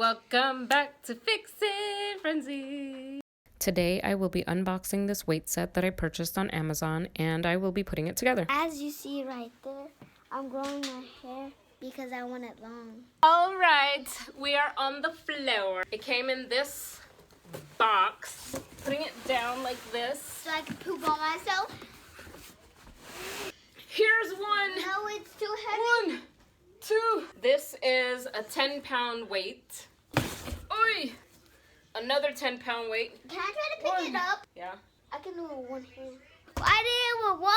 Welcome back to Fixin Frenzy. Today I will be unboxing this weight set that I purchased on Amazon, and I will be putting it together. As you see right there, I'm growing my hair because I want it long. All right, we are on the floor. It came in this box. Putting it down like this. So I can poop on myself. Here's one. No, it's too heavy. 1, 2. This is a 10-pound weight. Oi! Another 10-pound weight. Can I try to pick it up? Yeah. I can do it with one hand. I did it with one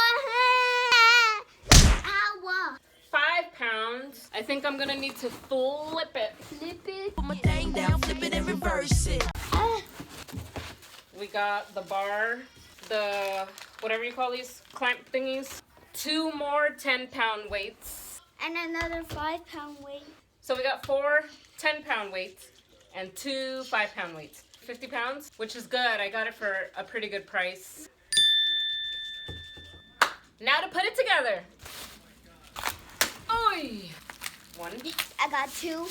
hand. Ow. 5 pounds. I think I'm gonna need to flip it. Flip it. Put my thing down, flip it and reverse it. We got the bar, the whatever you call these clamp thingies. 2 more 10-pound weights. And another 5-pound weight. So we got 4 10-pound weights and 2 5-pound weights. 50 pounds, which is good. I got it for a pretty good price. Now to put it together. Oi! 1. I got 2.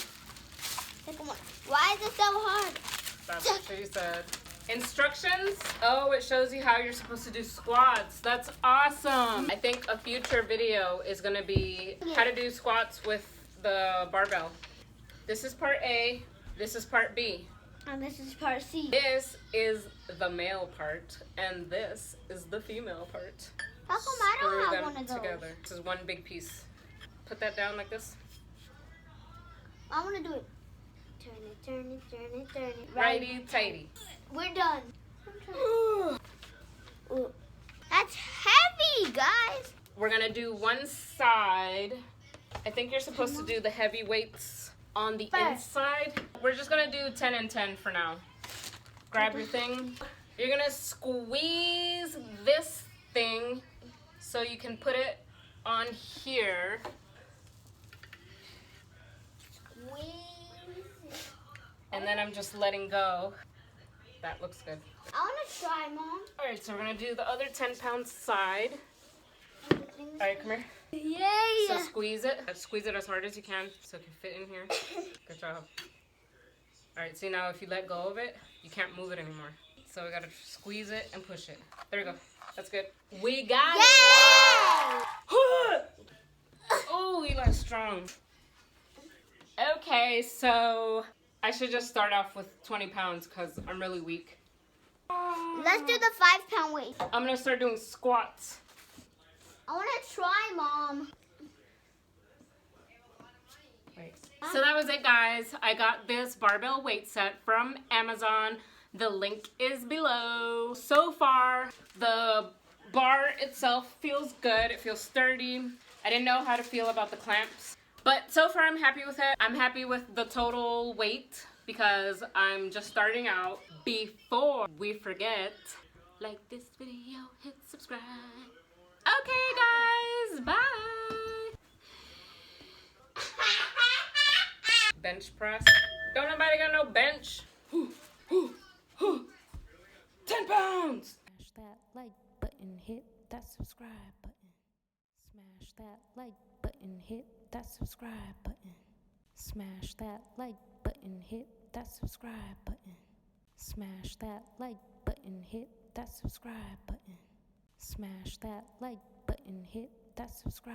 Second one. Why is it so hard? That's what she said. Instructions. Oh, it shows you how you're supposed to do squats. That's awesome. I think a future video is going to be how to do squats with the barbell. This is part A. This is part B. And this is part C. This is the male part, and this is the female part. How come I Screw don't have them one of those? together. This is one big piece. Put that down like this. I want to do it. Turn it, turn it, turn it, turn it. Righty tighty. We're done. Ooh. That's heavy, guys. We're gonna do one side. I think you're supposed to do the heavy weights on the inside. We're just gonna do 10 and 10 for now. Grab your thing. You're gonna squeeze this thing so you can put it on here. And then I'm just letting go. That looks good. I want to try, Mom. All right, so we're gonna do the other 10-pound side. All right, come here. Yay! So squeeze it. Squeeze it as hard as you can so it can fit in here. Good job. All right, see now if you let go of it, you can't move it anymore. So we gotta squeeze it and push it. There we go. That's good. We got it! Oh, Eli's strong. Okay, so I should just start off with 20 pounds because I'm really weak. Let's do the 5-pound weight. I'm gonna start doing squats. I want to try, Mom. Wait. So that was it, guys. I got this barbell weight set from Amazon. The link is below. So far, the bar itself feels good. It feels sturdy. I didn't know how to feel about the clamps, but so far I'm happy with it. I'm happy with the total weight because I'm just starting out. Before we forget, like this video, hit subscribe. Okay, guys, bye. Bench press. Don't nobody got no bench. 10 pounds. Smash that like button, hit that subscribe button. Smash that like button, hit that subscribe button. Smash that like button, hit that subscribe button. Smash that like button, hit that subscribe button. Smash that like button, hit that subscribe.